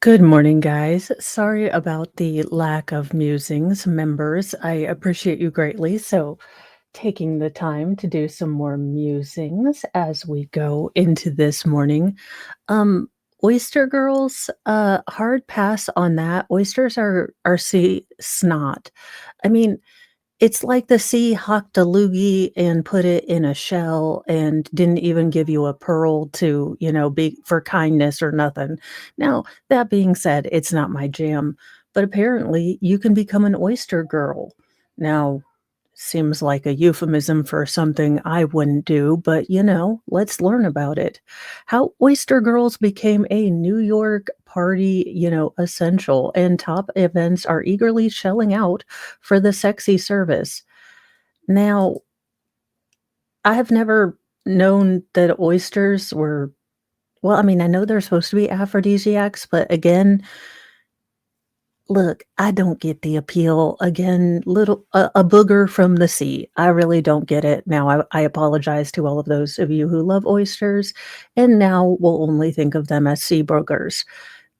Good morning, guys. Sorry about the lack of musings members. I appreciate you greatly. So, taking the time to do some more musings as we go into this morning. Um, Oyster girls, hard pass on that. Oysters are sea snot. I mean, it's like the sea hocked a loogie and put it in a shell and didn't even give you a pearl to, be for kindness or nothing. Now, that being said, it's not my jam, but apparently you can become an oyster girl. Now, seems like a euphemism for something I wouldn't do, but let's learn about it. How oyster girls became a New York party, essential, and top events are eagerly shelling out for the sexy service. Now, I have never known that oysters were, well, I mean, I know they're supposed to be aphrodisiacs, but again, look, I don't get the appeal. Again, little a booger from the sea. I really don't get it. Now, I apologize to all of those of you who love oysters, and now will only think of them as sea boogers.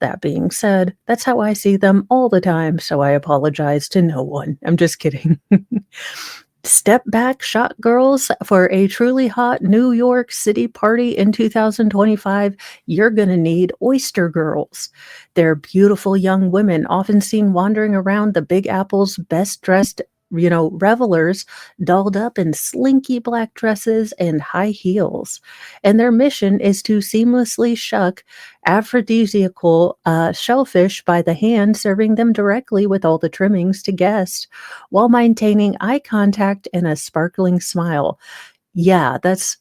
That being said, that's how I see them all the time, so I apologize to no one. I'm just kidding. Step back shot girls for a truly hot New York City party in 2025. You're going to need oyster girls. They're beautiful young women, often seen wandering around the Big Apple's best dressed, revelers, dolled up in slinky black dresses and high heels. And their mission is to seamlessly shuck aphrodisiacal shellfish by the hand, serving them directly with all the trimmings to guests while maintaining eye contact and a sparkling smile. Yeah, that's,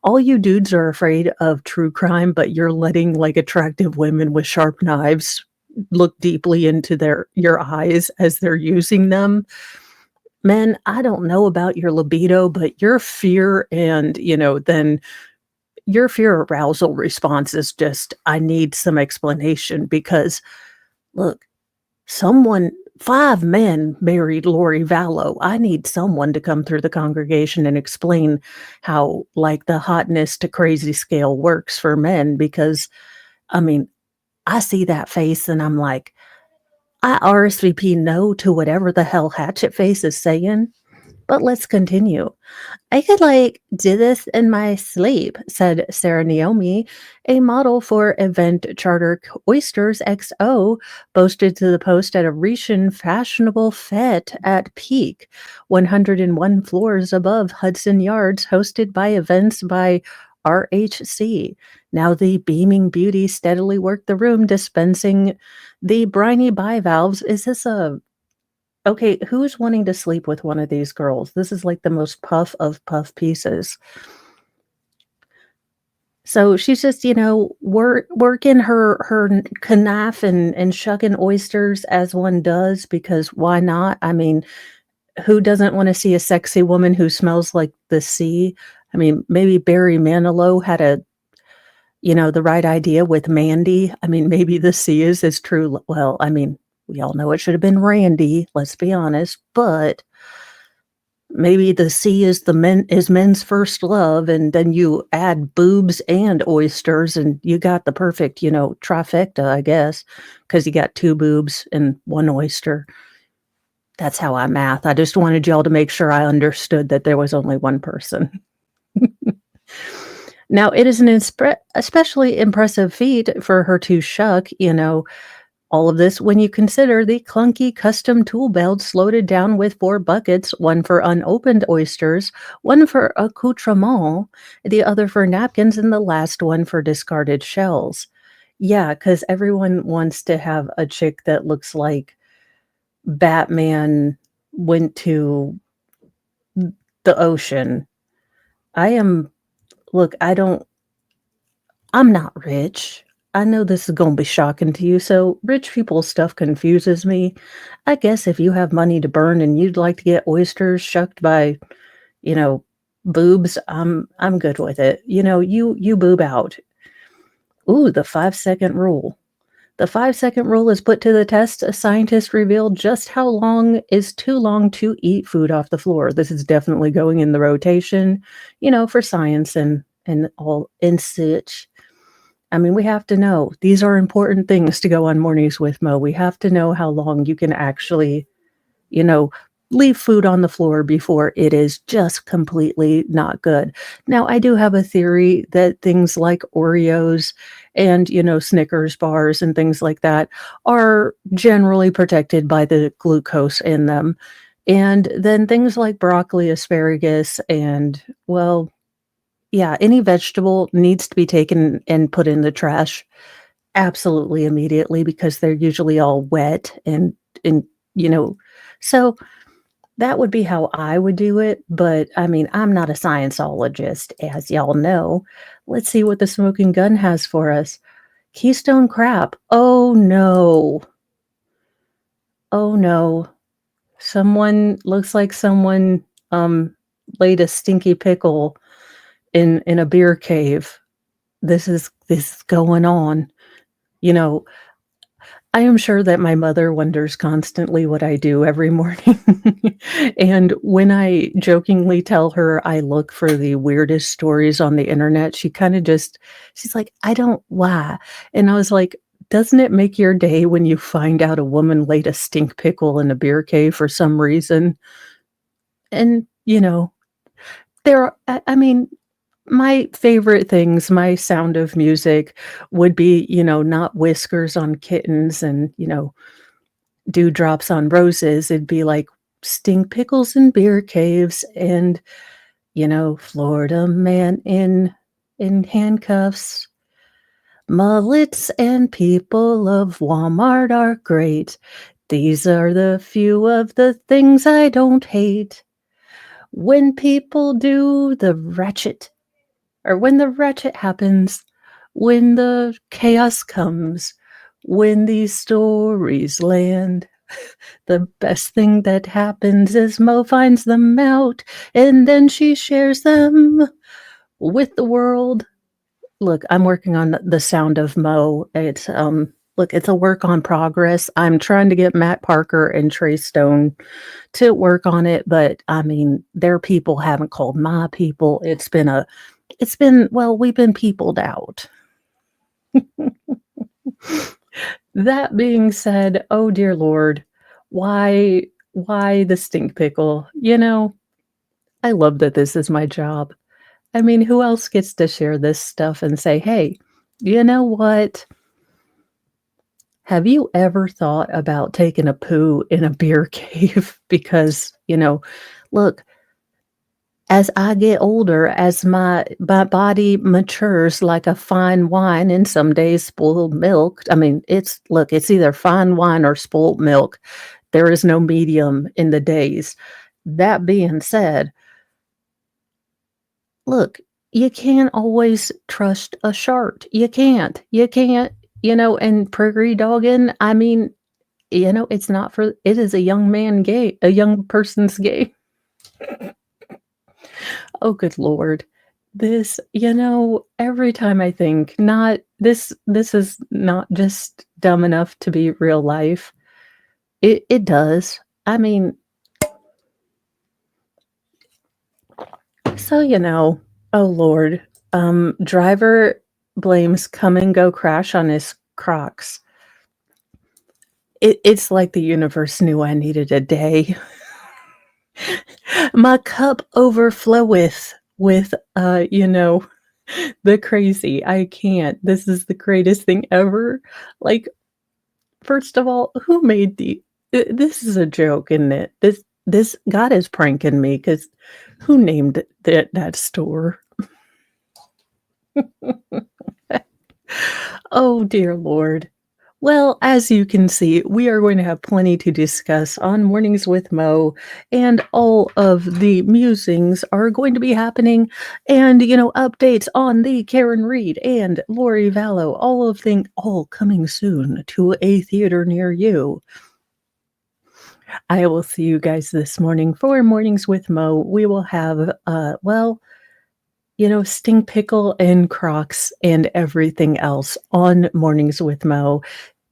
all you dudes are afraid of true crime, but you're letting like attractive women with sharp knives look deeply into your eyes as they're using them. Men, I don't know about your libido, but your fear and, then your fear arousal response is just, I need some explanation because look, someone 5 men married Lori Vallow. I need someone to come through the congregation and explain how, like, the hotness to crazy scale works for men because, I mean, I see that face and I'm like, I RSVP no to whatever the hell Hatchet Face is saying, but let's continue. I could do this in my sleep, said Sarah Naomi, a model for event charter Oysters XO, boasted to the Post at a recent fashionable fete at Peak, 101 floors above Hudson Yards, hosted by events by RHC. Now the beaming beauty steadily worked the room, dispensing the briny bivalves. Is this a Okay, who's wanting to sleep with one of these girls? This is like the most puff of puff pieces. So she's just, working her knife and shucking oysters as one does because why not? I mean, who doesn't want to see a sexy woman who smells like the sea? I mean, maybe Barry Manilow had the right idea with Mandy. I mean, maybe the sea is as true. Well, I mean, we all know it should have been Randy, let's be honest, but maybe the sea is men's first love, and then you add boobs and oysters, and you got the perfect, trifecta, I guess, because you got 2 boobs and 1 oyster. That's how I math. I just wanted y'all to make sure I understood that there was only 1 person. Now, it is an especially impressive feat for her to shuck, all of this when you consider the clunky custom tool belts loaded down with 4 buckets, one for unopened oysters, one for accoutrement, the other for napkins, and the last one for discarded shells. Yeah, because everyone wants to have a chick that looks like Batman went to the ocean. I am, look, I'm not rich. I know this is gonna be shocking to you, so rich people stuff confuses me. I guess if you have money to burn and you'd like to get oysters shucked by, you know, boobs, I'm good with it. You boob out. Ooh, the 5-second rule. The 5-second rule is put to the test. A scientist revealed just how long is too long to eat food off the floor. This is definitely going in the rotation, for science and all and such. I mean, we have to know. These are important things to go on Mornings with Mo. We have to know how long you can actually, you know, leave food on the floor before it is just completely not good. Now, I do have a theory that things like Oreos and, Snickers bars and things like that are generally protected by the glucose in them. And then things like broccoli, asparagus, and, well, yeah, any vegetable needs to be taken and put in the trash absolutely immediately because they're usually all wet and, you know, so that would be how I would do it, but, I mean, I'm not a scienceologist, as y'all know. Let's see what the smoking gun has for us. Keystone crap. Oh, no. Oh, no. Someone looks like someone, um, laid a stinky pickle in a beer cave. This is going on. You know, I am sure that my mother wonders constantly what I do every morning. And when I jokingly tell her I look for the weirdest stories on the internet, she's like, "I don't why?" And I was like, "Doesn't it make your day when you find out a woman laid a stink pickle in a beer cave for some reason?" And, I mean, my favorite things, my sound of music would be, not whiskers on kittens and, dewdrops on roses. It'd be like stink pickles in beer caves and, Florida man in handcuffs. Mullets and people of Walmart are great. These are the few of the things I don't hate. When people do the ratchet or when the ratchet happens, when the chaos comes, when these stories land, the best thing that happens is Mo finds them out, and then she shares them with the world. Look, I'm working on the sound of Mo. It's a work on progress. I'm trying to get Matt Parker and Trey Stone to work on it, but I mean, their people haven't called my people. Well, we've been peopled out. That being said, oh dear Lord, why the stink pickle? I love that this is my job. I mean, who else gets to share this stuff and say, "Hey, you know what? Have you ever thought about taking a poo in a beer cave?" Because, look, as I get older, as my body matures like a fine wine and some days spoiled milk, I mean, it's either fine wine or spoiled milk. There is no medium in the days. That being said, look, you can't always trust a shart. You can't, and prairie dogging, I mean, it is a young person's game. Oh, good lord. Every time I think, not this is not just dumb enough to be real life. It does. I mean, so, oh lord, driver blames come and go crash on his Crocs. It's like the universe knew I needed a day. My cup overfloweth with, the crazy. I can't. This is the greatest thing ever. Like, first of all, who made this is a joke, isn't it? This God is pranking me because who named that store? Oh, dear Lord. Well, as you can see, we are going to have plenty to discuss on Mornings with Mo, and all of the musings are going to be happening, and updates on the Karen Reed and Lori Vallow, all coming soon to a theater near you. I will see you guys this morning for Mornings with Mo. We will have Sting Pickle and Crocs and everything else on Mornings with Mo.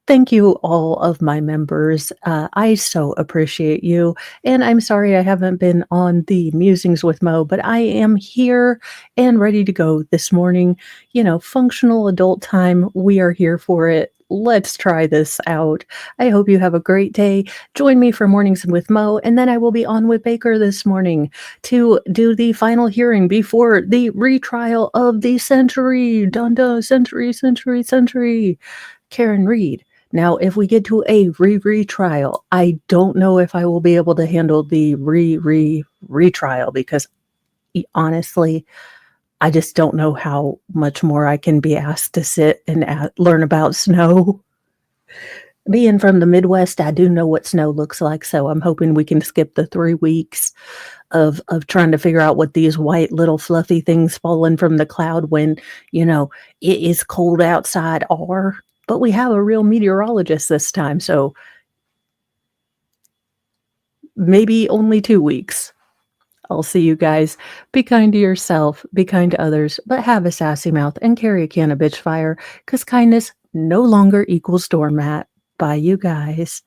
Thank you, all of my members. I so appreciate you. And I'm sorry I haven't been on the Musings with Mo, but I am here and ready to go this morning. Functional adult time. We are here for it. Let's try this out. I hope you have a great day. Join me for Mornings with Mo, and then I will be on with Baker this morning to do the final hearing before the retrial of the century. Dun dun, century, century, century. Karen Reed. Now, if we get to a retrial, I don't know if I will be able to handle the retrial because honestly, I just don't know how much more I can be asked to sit and learn about snow. Being from the Midwest, I do know what snow looks like, so I'm hoping we can skip the 3 weeks of trying to figure out what these white little fluffy things falling from the cloud when, it is cold outside are. But we have a real meteorologist this time, so maybe only 2 weeks. I'll see you guys. Be kind to yourself, be kind to others, but have a sassy mouth and carry a can of bitch fire, 'cause kindness no longer equals doormat. Bye, you guys.